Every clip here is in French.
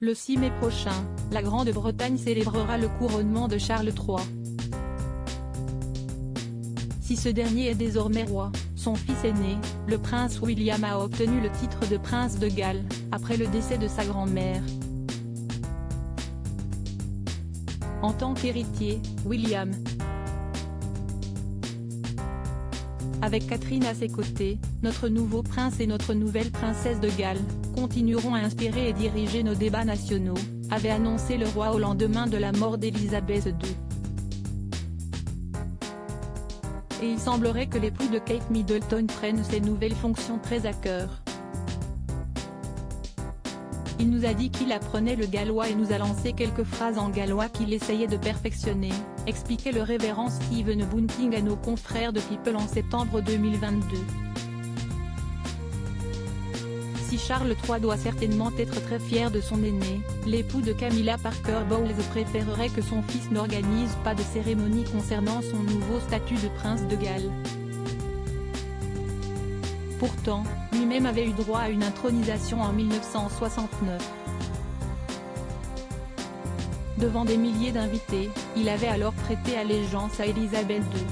Le 6 mai prochain, la Grande-Bretagne célébrera le couronnement de Charles III. Si ce dernier est désormais roi, son fils aîné, le prince William a obtenu le titre de prince de Galles, après le décès de sa grand-mère. En tant qu'héritier, William, avec Catherine à ses côtés, notre nouveau prince et notre nouvelle princesse de Galles, continueront à inspirer et diriger nos débats nationaux, avait annoncé le roi au lendemain de la mort d'Élisabeth II. Et il semblerait que l'époux de Kate Middleton prenne ces nouvelles fonctions très à cœur. Il nous a dit qu'il apprenait le gallois et nous a lancé quelques phrases en gallois qu'il essayait de perfectionner, expliquait le révérend Stephen Bunting à nos confrères de People en septembre 2022. Si Charles III doit certainement être très fier de son aîné, l'époux de Camilla Parker Bowles préférerait que son fils n'organise pas de cérémonie concernant son nouveau statut de prince de Galles. Pourtant, lui-même avait eu droit à une intronisation en 1969. Devant des milliers d'invités, il avait alors prêté allégeance à Élisabeth II.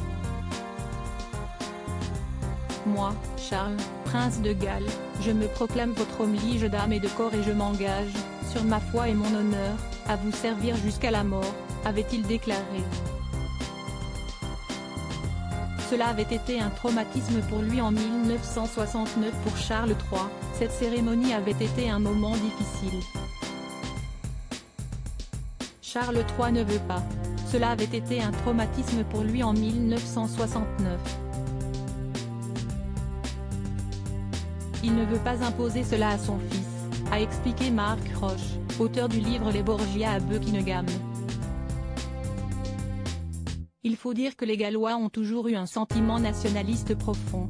Moi, Charles, prince de Galles, je me proclame votre homme lige d'âme et de corps et je m'engage, sur ma foi et mon honneur, à vous servir jusqu'à la mort, avait-il déclaré. Cela avait été un traumatisme pour lui en 1969 pour Charles III, cette cérémonie avait été un moment difficile. Charles III ne veut pas. Cela avait été un traumatisme pour lui en 1969. Il ne veut pas imposer cela à son fils, a expliqué Mark Roche, auteur du livre Les Borgia à Buckingham. Il faut dire que les Gallois ont toujours eu un sentiment nationaliste profond.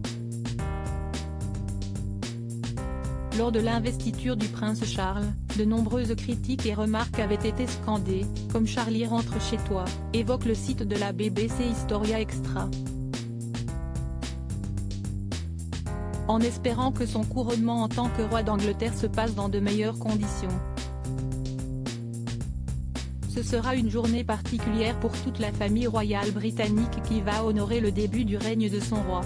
Lors de l'investiture du prince Charles, de nombreuses critiques et remarques avaient été scandées, comme Charlie rentre chez toi, évoque le site de la BBC Historia Extra. En espérant que son couronnement en tant que roi d'Angleterre se passe dans de meilleures conditions. Ce sera une journée particulière pour toute la famille royale britannique qui va honorer le début du règne de son roi.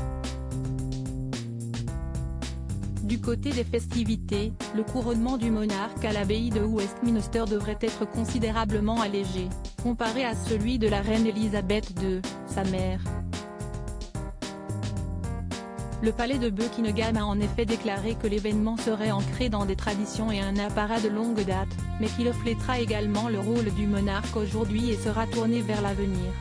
Du côté des festivités, le couronnement du monarque à l'abbaye de Westminster devrait être considérablement allégé, comparé à celui de la reine Élisabeth II, sa mère. Le palais de Buckingham a en effet déclaré que l'événement serait ancré dans des traditions et un apparat de longue date, mais qu'il reflètera également le rôle du monarque aujourd'hui et sera tourné vers l'avenir.